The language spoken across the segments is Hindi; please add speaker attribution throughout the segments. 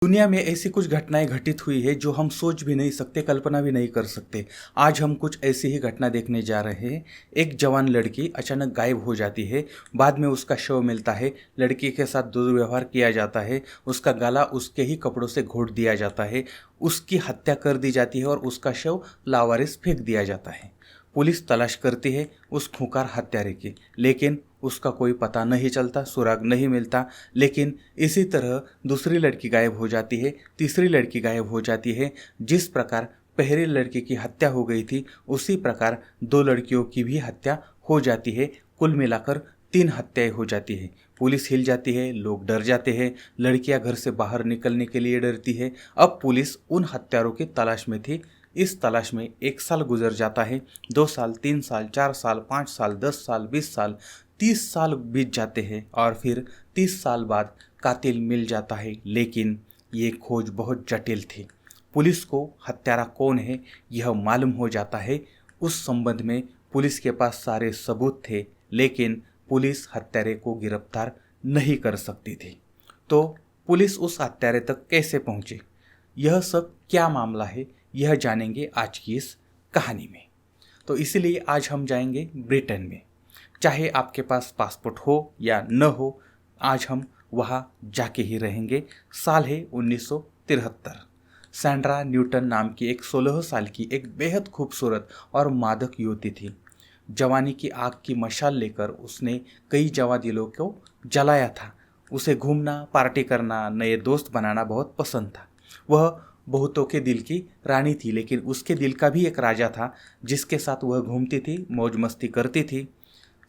Speaker 1: दुनिया में ऐसी कुछ घटनाएं घटित हुई है जो हम सोच भी नहीं सकते, कल्पना भी नहीं कर सकते। आज हम कुछ ऐसी ही घटना देखने जा रहे हैं। एक जवान लड़की अचानक गायब हो जाती है। बाद में उसका शव मिलता है। लड़की के साथ दुर्व्यवहार किया जाता है। उसका गला उसके ही कपड़ों से घोंट दिया जाता है। उसकी हत्या कर दी जाती है और उसका शव लावारिस फेंक दिया जाता है। पुलिस तलाश करती है उस खूंखार हत्यारे की, लेकिन उसका कोई पता नहीं चलता, सुराग नहीं मिलता। लेकिन इसी तरह दूसरी लड़की गायब हो जाती है, तीसरी लड़की गायब हो जाती है। जिस प्रकार पहली लड़की की हत्या हो गई थी, उसी प्रकार दो लड़कियों की भी हत्या हो जाती है। कुल मिलाकर 3 हत्याएं हो जाती है। पुलिस हिल जाती है, लोग डर जाते हैं, लड़कियां घर से बाहर निकलने के लिए डरती है। अब पुलिस उन हत्यारों की तलाश में थी। इस तलाश में 1 साल गुजर जाता है, 2 साल, 3 साल, 4 साल, 5 साल, 10 साल, 20 साल, 30 साल बीत जाते हैं और फिर 30 साल बाद कातिल मिल जाता है। लेकिन ये खोज बहुत जटिल थी। पुलिस को हत्यारा कौन है यह मालूम हो जाता है। उस संबंध में पुलिस के पास सारे सबूत थे, लेकिन पुलिस हत्यारे को गिरफ्तार नहीं कर सकती थी। तो पुलिस उस हत्यारे तक कैसे पहुंची, यह सब क्या मामला है, यह जानेंगे आज की इस कहानी में। तो इसीलिए आज हम जाएंगे ब्रिटेन में। चाहे आपके पास पासपोर्ट हो या न हो, आज हम वहाँ जाके ही रहेंगे। साल है 1973। सैंड्रा न्यूटन नाम की एक 16 साल की एक बेहद खूबसूरत और मादक युवती थी। जवानी की आग की मशाल लेकर उसने कई जवादिलों को जलाया था। उसे घूमना, पार्टी करना, नए दोस्त बनाना बहुत पसंद था। वह बहुतों के दिल की रानी थी, लेकिन उसके दिल का भी एक राजा था जिसके साथ वह घूमती थी, मौज मस्ती करती थी।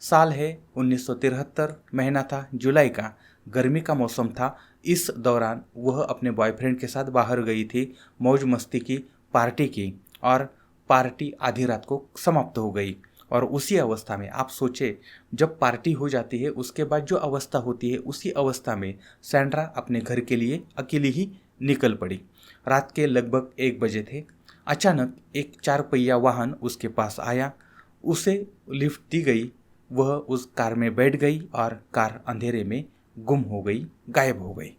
Speaker 1: साल है 1973, महीना था जुलाई का, गर्मी का मौसम था। इस दौरान वह अपने बॉयफ्रेंड के साथ बाहर गई थी, मौज मस्ती की, पार्टी की और पार्टी आधी रात को समाप्त हो गई। और उसी अवस्था में आप सोचे, जब पार्टी हो जाती है उसके बाद जो अवस्था होती है, उसी अवस्था में सैंड्रा अपने घर के लिए अकेली ही निकल पड़ी। रात के लगभग 1 बजे थे। अचानक एक 4 पहिया वाहन उसके पास आया। उसे लिफ्ट दी गई। वह उस कार में बैठ गई और कार अंधेरे में गुम हो गई, गायब हो गई।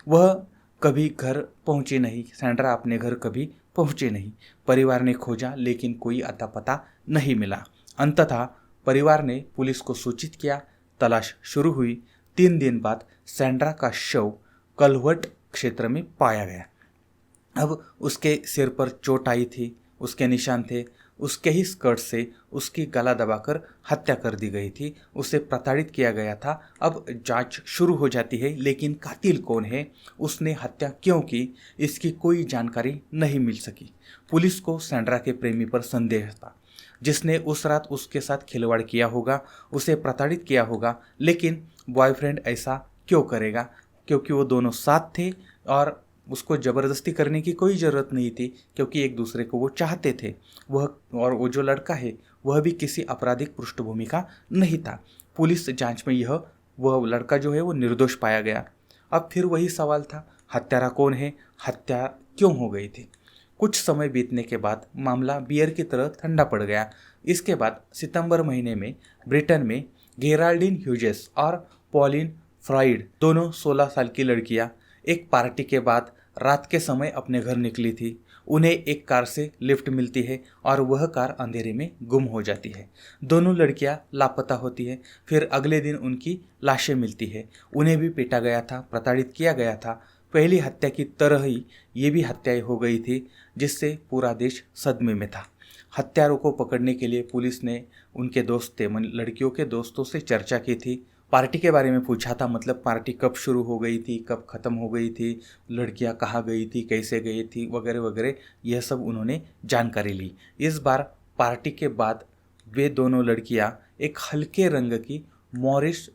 Speaker 1: वह कभी घर पहुंची नहीं। सैंड्रा अपने घर कभी पहुंचे नहीं। परिवार ने खोजा, लेकिन कोई अता पता नहीं मिला। अंततः परिवार ने पुलिस को सूचित किया। तलाश शुरू हुई। 3 दिन बाद सैंड्रा का शव कलवर्ट क्षेत्र में पाया गया। अब उसके सिर पर चोट आई थी, उसके निशान थे। उसके ही स्कर्ट से उसकी गला दबाकर हत्या कर दी गई थी। उसे प्रताड़ित किया गया था। अब जांच शुरू हो जाती है, लेकिन कातिल कौन है, उसने हत्या क्यों की, इसकी कोई जानकारी नहीं मिल सकी। पुलिस को सैंड्रा के प्रेमी पर संदेह था, जिसने उस रात उसके साथ खिलवाड़ किया होगा, उसे प्रताड़ित किया होगा। लेकिन बॉयफ्रेंड ऐसा क्यों करेगा, क्योंकि वो दोनों साथ थे और उसको ज़बरदस्ती करने की कोई ज़रूरत नहीं थी, क्योंकि एक दूसरे को वो चाहते थे। वो जो लड़का है वह भी किसी आपराधिक पृष्ठभूमि का नहीं था। पुलिस जांच में वह लड़का जो है वो निर्दोष पाया गया। अब फिर वही सवाल था, हत्यारा कौन है, हत्या क्यों हो गई थी। कुछ समय बीतने के बाद मामला बियर की तरह ठंडा पड़ गया। इसके बाद सितंबर महीने में ब्रिटेन में गेराल्डीन ह्यूजेस और पॉलिन फ्राइड, दोनों 16 साल की लड़कियां, एक पार्टी के बाद रात के समय अपने घर निकली थी। उन्हें एक कार से लिफ्ट मिलती है और वह कार अंधेरे में गुम हो जाती है। दोनों लड़कियां लापता होती है। फिर अगले दिन उनकी लाशें मिलती है। उन्हें भी पीटा गया था, प्रताड़ित किया गया था। पहली हत्या की तरह ही ये भी हत्याएं हो गई थी, जिससे पूरा देश सदमे में था। हत्यारों को पकड़ने के लिए पुलिस ने उनके दोस्त थे, लड़कियों के दोस्तों से चर्चा की थी। पार्टी के बारे में पूछा था, मतलब पार्टी कब शुरू हो गई थी, कब ख़त्म हो गई थी, लड़कियां कहाँ गई थी, कैसे गई थी, वगैरह वगैरह, यह सब उन्होंने जानकारी ली। इस बार पार्टी के बाद वे दोनों लड़कियां एक हल्के रंग की मॉरिस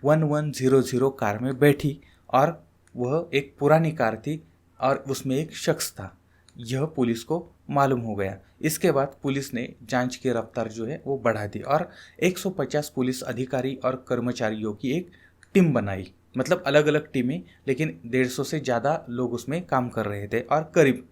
Speaker 1: 1100 कार में बैठी और वह एक पुरानी कार थी और उसमें एक शख्स था। यह पुलिस को मालूम हो गया। इसके बाद पुलिस ने जांच की रफ्तार जो है वो बढ़ा दी और 150 पुलिस अधिकारी और कर्मचारियों की एक टीम बनाई। मतलब अलग अलग टीमें, लेकिन 150 से ज़्यादा लोग उसमें काम कर रहे थे और करीब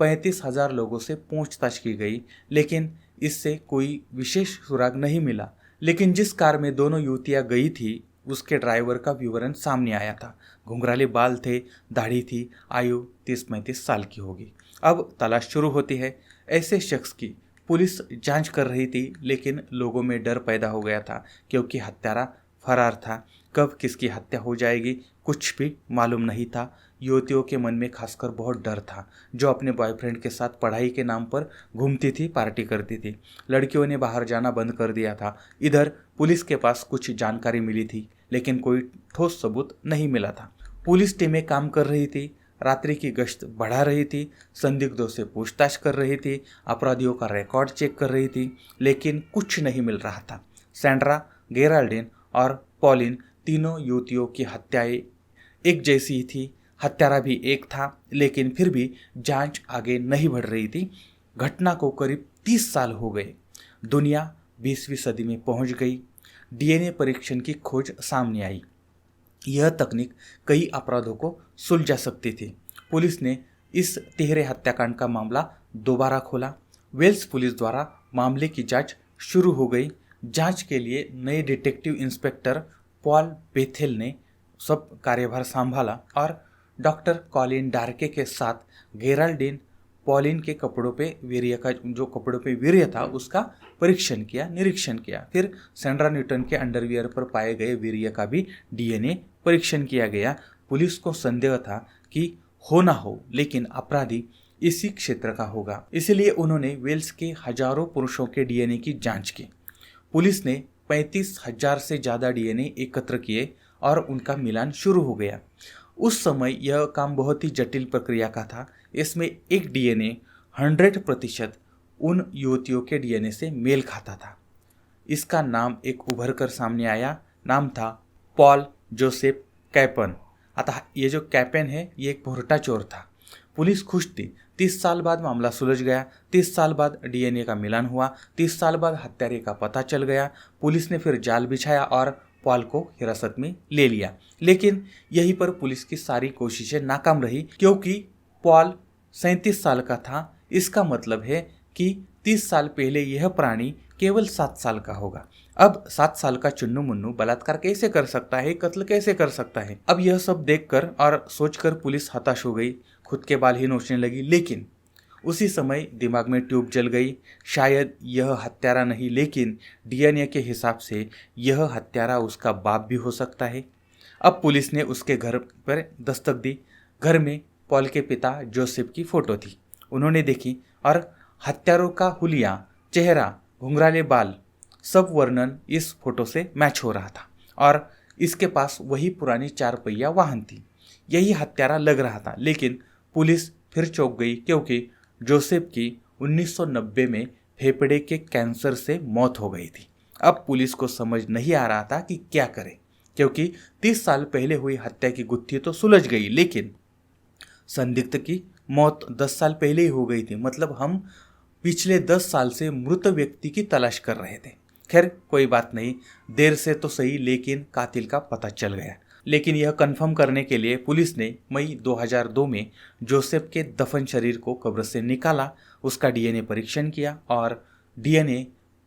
Speaker 1: 35,000 लोगों से पूछताछ की गई, लेकिन इससे कोई विशेष सुराग नहीं मिला। लेकिन जिस कार में दोनों युवतियां गई थी उसके ड्राइवर का विवरण सामने आया था। घुंघराले बाल थे, दाढ़ी थी, आयु 30-35 साल की होगी। अब तलाश शुरू होती है। ऐसे शख्स की पुलिस जांच कर रही थी, लेकिन लोगों में डर पैदा हो गया था क्योंकि हत्यारा फरार था। कब किसकी हत्या हो जाएगी कुछ भी मालूम नहीं था। युवतियों के मन में खासकर बहुत डर था, जो अपने बॉयफ्रेंड के साथ पढ़ाई के नाम पर घूमती थी, पार्टी करती थी। लड़कियों ने बाहर जाना बंद कर दिया था। इधर पुलिस के पास कुछ जानकारी मिली थी, लेकिन कोई ठोस सबूत नहीं मिला था। पुलिस टीमें काम कर रही थी, रात्रि की गश्त बढ़ा रही थी, संदिग्धों से पूछताछ कर रही थी, अपराधियों का रिकॉर्ड चेक कर रही थी, लेकिन कुछ नहीं मिल रहा था। सैंड्रा, गेराल्डिन और पॉलिन तीनों युवतियों की हत्याएं एक जैसी ही थी। हत्यारा भी एक था, लेकिन फिर भी जांच आगे नहीं बढ़ रही थी। घटना को करीब 30 साल हो गए। दुनिया 20वीं सदी में पहुंच गई। डीएनए परीक्षण की खोज सामने आई। यह तकनीक कई अपराधों को सुलझा सकती थी। पुलिस ने इस तिहरे हत्याकांड का मामला दोबारा खोला। वेल्स पुलिस द्वारा मामले की जांच शुरू हो गई। जांच के लिए नए डिटेक्टिव इंस्पेक्टर पॉल बेथेल ने सब कार्यभार संभाला और डॉक्टर कॉलिन डार्के के साथ गेराल्डिन पॉलिन के कपड़ों पे वीर्य का जो कपड़ों पे वीर्य था उसका परीक्षण किया, निरीक्षण किया। फिर सैंड्रा न्यूटन के अंडरवियर पर पाए गए वीर्य का भी डीएनए परीक्षण किया गया। पुलिस को संदेह था कि हो ना हो, लेकिन अपराधी इसी क्षेत्र का होगा, इसलिए उन्होंने वेल्स के हजारों पुरुषों के डीएनए की जांच की। पुलिस ने 35,000 से ज़्यादा डीएनए एकत्र किए और उनका मिलान शुरू हो गया। उस समय यह काम बहुत ही जटिल प्रक्रिया का था। इसमें एक डीएनए 100% उन युवतियों के डीएनए से मेल खाता था। इसका नाम एक उभर कर सामने आया। नाम था पॉल जोसेफ कैपन। अतः ये जो कैपेन है ये एक भोरटा चोर था। पुलिस खुश थी। 30 साल बाद मामला सुलझ गया। 30 साल बाद डीएनए का मिलान हुआ। 30 साल बाद हत्यारे का पता चल गया। पुलिस ने फिर जाल बिछाया और पॉल को हिरासत में ले लिया। लेकिन यहीं पर पुलिस की सारी कोशिशें नाकाम रही, क्योंकि पॉल 37 साल का था। इसका मतलब है कि 30 साल पहले यह प्राणी केवल 7 साल का होगा। अब 7 साल का चुन्नू मुन्नू बलात्कार कैसे कर सकता है, कत्ल कैसे कर सकता है। अब यह सब देखकर और सोचकर पुलिस हताश हो गई, खुद के बाल ही नोचने लगी। लेकिन उसी समय दिमाग में ट्यूब जल गई। शायद यह हत्यारा नहीं, लेकिन डीएनए के हिसाब से यह हत्यारा उसका बाप भी हो सकता है। अब पुलिस ने उसके घर पर दस्तक दी। घर में पॉल के पिता जोसेफ की फोटो थी। उन्होंने देखी और हत्यारों का हुलिया, चेहरा, घुंघराले बाल, सब वर्णन इस फोटो से मैच हो रहा था और इसके पास वही पुरानी 4 पहिया वाहन थी। यही हत्यारा लग रहा था। लेकिन पुलिस फिर चौंक गई, क्योंकि जोसेफ की 1990 में फेफड़े के कैंसर से मौत हो गई थी। अब पुलिस को समझ नहीं आ रहा था कि क्या करे, क्योंकि 30 साल पहले हुई हत्या की गुत्थी तो सुलझ गई, लेकिन संदिग्ध की मौत 10 साल पहले ही हो गई थी। मतलब हम पिछले 10 साल से मृत व्यक्ति की तलाश कर रहे थे। खैर कोई बात नहीं, देर से तो सही, लेकिन कातिल का पता चल गया। लेकिन यह कंफर्म करने के लिए पुलिस ने मई 2002 में जोसेफ के दफन शरीर को कब्र से निकाला, उसका डीएनए परीक्षण किया और डीएनए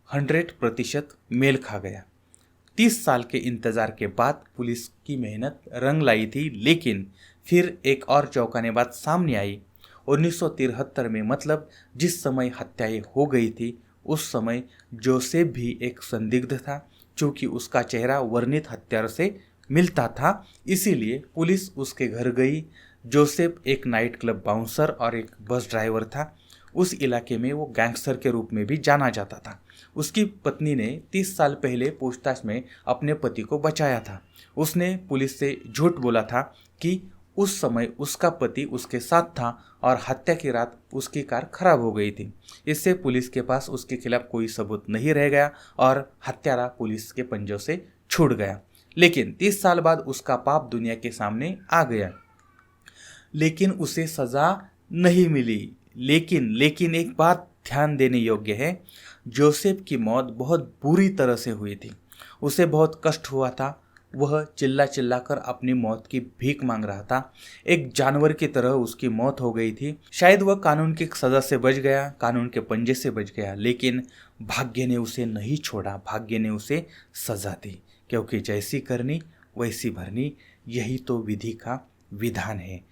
Speaker 1: 100% मेल खा गया। 30 साल के इंतजार के बाद पुलिस की मेहनत रंग लाई थी। लेकिन फिर एक और चौंकाने बात सामने आई। 1973 में, मतलब जिस समय हत्याएं हो गई थी, उस समय जोसेफ भी एक संदिग्ध था। चूँकि उसका चेहरा वर्णित हत्यारों से मिलता था, इसीलिए पुलिस उसके घर गई। जोसेफ एक नाइट क्लब बाउंसर और एक बस ड्राइवर था। उस इलाके में वो गैंगस्टर के रूप में भी जाना जाता था। उसकी पत्नी ने 30 साल पहले पूछताछ में अपने पति को बचाया था। उसने पुलिस से झूठ बोला था कि उस समय उसका पति उसके साथ था और हत्या की रात उसकी कार खराब हो गई थी। इससे पुलिस के पास उसके खिलाफ कोई सबूत नहीं रह गया और हत्यारा पुलिस के पंजों से छूट गया। लेकिन 30 साल बाद उसका पाप दुनिया के सामने आ गया, लेकिन उसे सजा नहीं मिली। लेकिन एक बात ध्यान देने योग्य है, जोसेफ की मौत बहुत बुरी तरह से हुई थी। उसे बहुत कष्ट हुआ था। वह चिल्ला चिल्ला कर अपनी मौत की भीख मांग रहा था। एक जानवर की तरह उसकी मौत हो गई थी। शायद वह कानून की सज़ा से बच गया, कानून के पंजे से बच गया, लेकिन भाग्य ने उसे नहीं छोड़ा। भाग्य ने उसे सज़ा दी, क्योंकि जैसी करनी वैसी भरनी, यही तो विधि का विधान है।